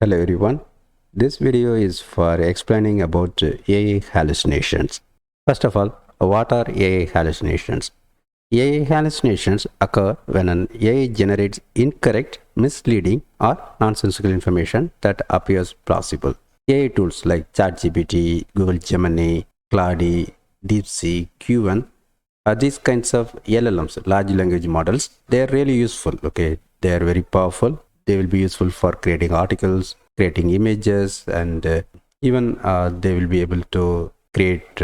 Hello everyone. This video is for explaining about AI hallucinations. First of all, what are AI hallucinations? AI hallucinations occur when an AI generates incorrect, misleading, or nonsensical information that appears plausible. AI tools like ChatGPT, Google Gemini, Claude, DeepSeek, Q1 are these kinds of LLMs, large language models. They are really useful. Okay, they are very powerful. They will be useful for creating articles, creating images, and even they will be able to create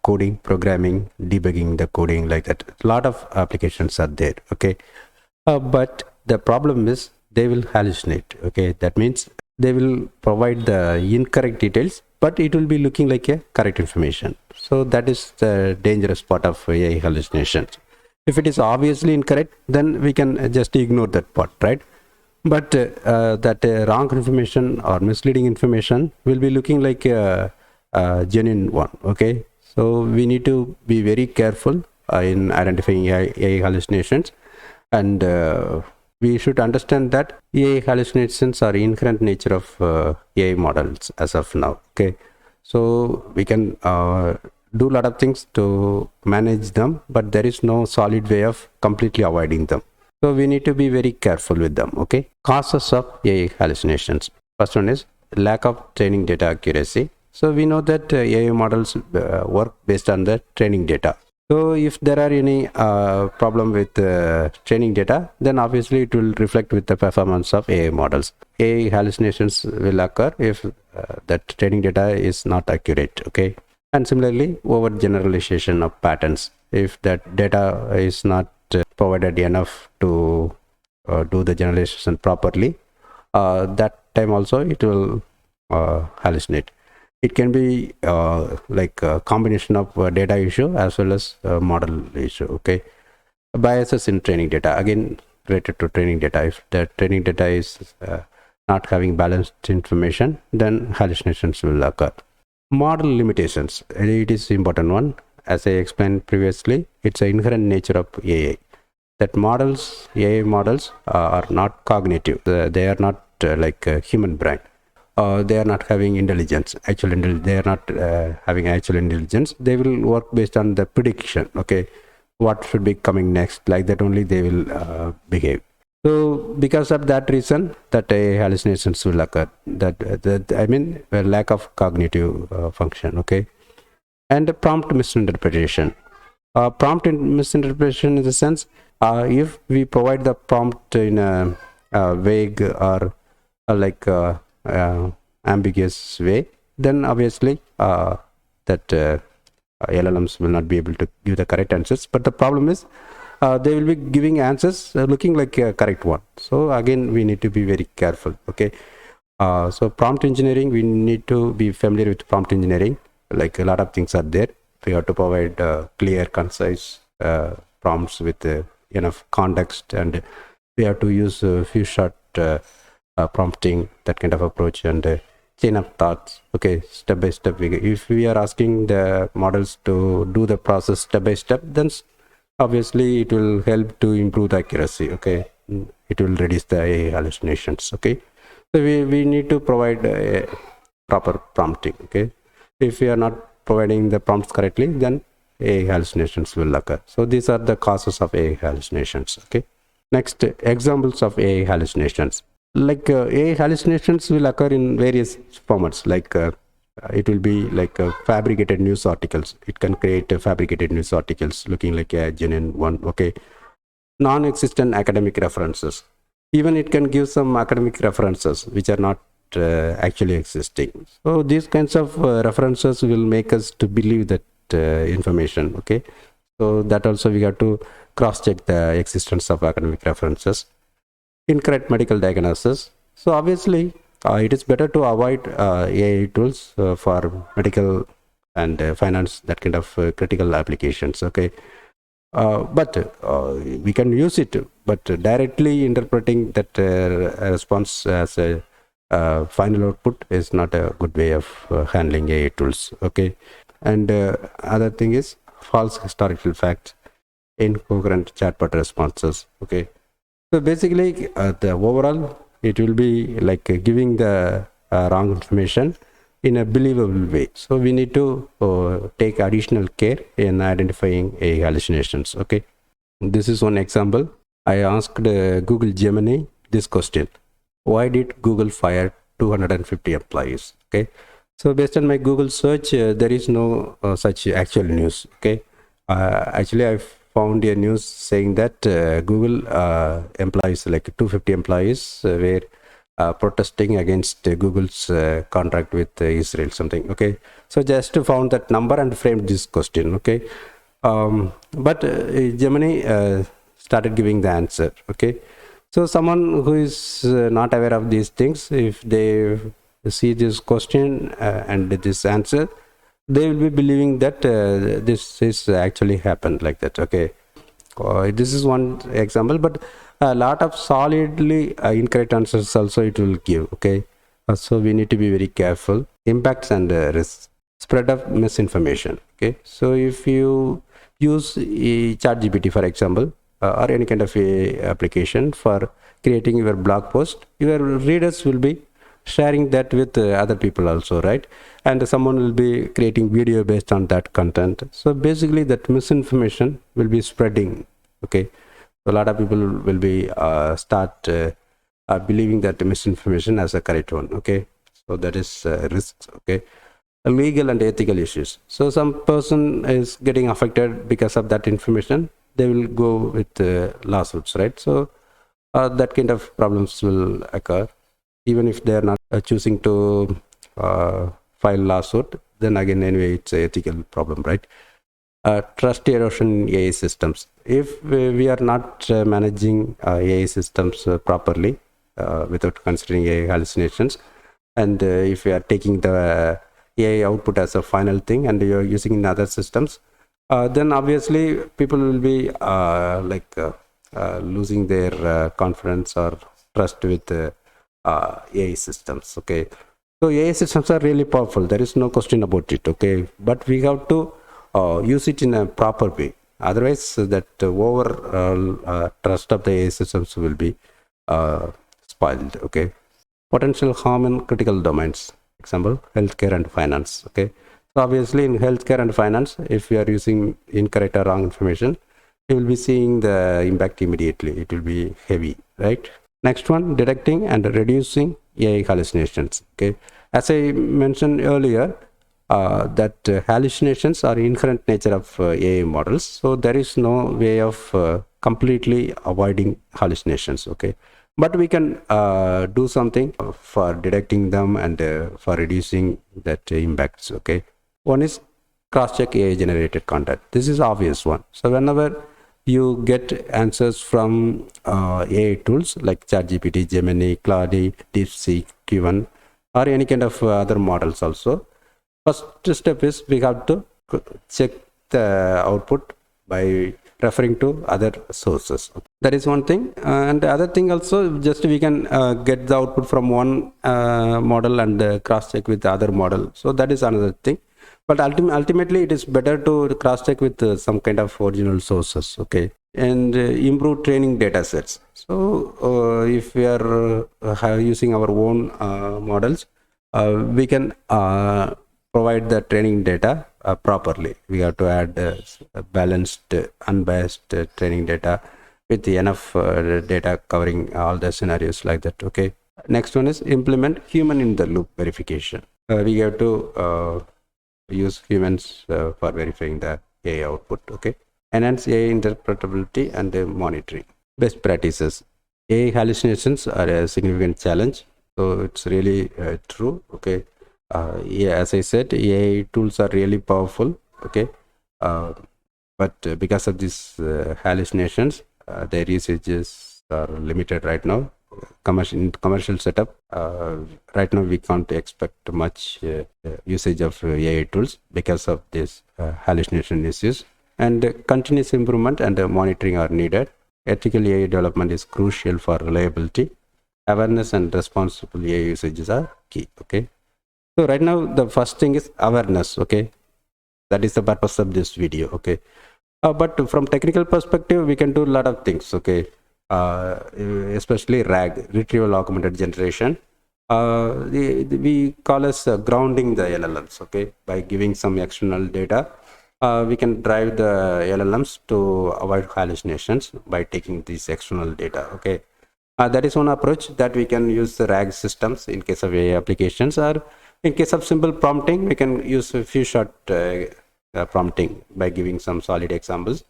coding, programming, debugging the coding like that. A lot of applications are there. Okay, but the problem is they will hallucinate. Okay, that means they will provide the incorrect details, but it will be looking like a correct information. So that is the dangerous part of AI hallucinations. If it is obviously incorrect, then we can just ignore that part, right? But that wrong information or misleading information will be looking like a genuine one. Okay, so we need to be very careful in identifying AI hallucinations, and we should understand that AI hallucinations are inherent nature of AI models as of now. Okay, so we can do a lot of things to manage them, but there is no solid way of completely avoiding them. So we need to be very careful with them. Okay, causes of AI hallucinations. First one is lack of training data accuracy. So we know that AI models work based on the training data. So if there are any problem with training data, then obviously it will reflect with the performance of AI models. AI hallucinations will occur if that training data is not accurate. Okay, and similarly, overgeneralization of patterns. If that data is not provided enough to do the generalization properly, that time also it will hallucinate. It can be like a combination of data issue as well as model issue. Okay, biases in training data, again related to training data. If the training data is not having balanced information, then hallucinations will occur. Model limitations, it is important one. As I explained previously, it's an inherent nature of AI that AI models are not cognitive. They are not like a human brain. They are not having intelligence, they are not having actual intelligence. They will work based on the prediction. Okay, what should be coming next, like that only they will behave. So because of that reason, that hallucinations will occur. That I mean, a lack of cognitive function. Okay, and prompt misinterpretation. Prompt misinterpretation in the sense, if we provide the prompt in a vague or like ambiguous way, then obviously that LLMs will not be able to give the correct answers. But the problem is they will be giving answers looking like a correct one. So again, we need to be very careful. Okay, so prompt engineering, we need to be familiar with prompt engineering. Like a lot of things are there. We have to provide clear, concise prompts with enough context, and we have to use a few short prompting, that kind of approach, and chain of thoughts. Okay, step by step. If we are asking the models to do the process step by step, then obviously it will help to improve the accuracy. Okay, it will reduce the AI hallucinations. Okay, so we need to provide proper prompting. Okay, if we are not providing the prompts correctly, then AI hallucinations will occur. So these are the causes of AI hallucinations. Okay, next, examples of AI hallucinations. Like AI hallucinations will occur in various formats. Like it will be like fabricated news articles. It can create fabricated news articles looking like a genuine one. Okay, non-existent academic references. Even it can give some academic references which are not actually existing. So these kinds of references will make us to believe that information. Okay, so that also we have to cross-check the existence of academic references. Incorrect medical diagnosis. So obviously it is better to avoid AI tools for medical and finance, that kind of critical applications. Okay, but we can use it, but directly interpreting that response as a final output is not a good way of handling AI tools. Okay, and other thing is false historical facts, incoherent chatbot responses. Okay, so basically the overall it will be like giving the wrong information in a believable way. So we need to take additional care in identifying a hallucinations. Okay, this is one example. I asked Google Gemini this question: why did Google fire 250 employees? Okay, so based on my Google search, there is no such actual news. Okay, actually I found a news saying that Google employees, like 250 employees, were protesting against Google's contract with Israel, something. Okay, so just found that number and framed this question. Okay, but Gemini started giving the answer. Okay, so someone who is not aware of these things, if they see this question and this answer, they will be believing that this is actually happened like that. Okay, this is one example, but a lot of solidly incorrect answers also it will give. Okay, so we need to be very careful. Impacts and risks. Spread of misinformation. Okay, so if you use chat GPT, for example, or any kind of a application for creating your blog post, your readers will be sharing that with other people also, right? And someone will be creating video based on that content. So basically that misinformation will be spreading. Okay, so a lot of people will be start believing that misinformation as a correct one. Okay, so that is risks. Okay, legal and ethical issues. So some person is getting affected because of that information, they will go with lawsuits, right? So that kind of problems will occur. Even if they are not choosing to file lawsuit, then again anyway it's a ethical problem, right? Trust erosion in AI systems. If we are not managing AI systems properly without considering AI hallucinations, and if we are taking the AI output as a final thing and you are using in other systems, then obviously people will be losing their confidence or trust with AI systems. Okay, so AI systems are really powerful. There is no question about it. Okay, but we have to use it in a proper way. Otherwise, that over trust of the AI systems will be spoiled. Okay, potential harm in critical domains. Example: healthcare and finance. Okay, so obviously in healthcare and finance, if we are using incorrect or wrong information, you will be seeing the impact immediately. It will be heavy, right? Next one, detecting and reducing AI hallucinations. Okay, as I mentioned earlier, that hallucinations are inherent nature of AI models. So there is no way of completely avoiding hallucinations. Okay, but we can do something for detecting them and for reducing that impacts. Okay, one is cross-check AI generated content. This is obvious one. So whenever you get answers from AI tools like ChatGPT, Gemini, Claude, DeepSeek, Q1, or any kind of other models also, first step is we have to check the output by referring to other sources. That is one thing. And the other thing also, just we can get the output from one model and cross-check with the other model. So that is another thing. But ultimately, it is better to cross-check with some kind of original sources. Okay, and improve training data sets. So if we are using our own models, we can provide the training data properly. We have to add balanced, unbiased training data with enough data covering all the scenarios like that. Okay. Next one is implement human in the loop verification. We have to use humans for verifying the AI output. Okay. Enhance AI interpretability and monitoring. Best practices. AI hallucinations are a significant challenge. So it's really true. Okay. Yeah, as I said, AI tools are really powerful. Okay. But because of these hallucinations, their usages are limited right now. Commercial setup, right now we can't expect much usage of AI tools because of this hallucination issues. And continuous improvement and monitoring are needed. Ethical AI development is crucial for reliability. Awareness and responsible AI usages are key. Okay. So right now the first thing is awareness. Okay, that is the purpose of this video. Okay, but from technical perspective, we can do a lot of things. Okay, especially RAG, retrieval augmented generation. We call as grounding the LLMs, okay, by giving some external data. We can drive the LLMs to avoid hallucinations by taking these external data, okay. That is one approach that we can use the RAG systems in case of AI applications, or in case of simple prompting, we can use a few short prompting by giving some solid examples.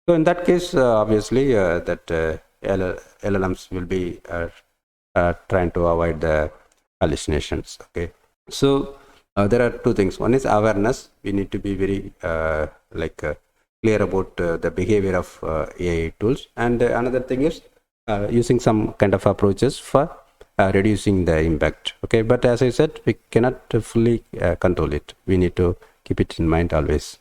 So in that case, obviously, that LLMs will be trying to avoid the hallucinations. Okay, so there are two things. One is awareness. We need to be very clear about the behavior of AI tools, and another thing is using some kind of approaches for reducing the impact. Okay, but as I said, we cannot fully control it. We need to keep it in mind always.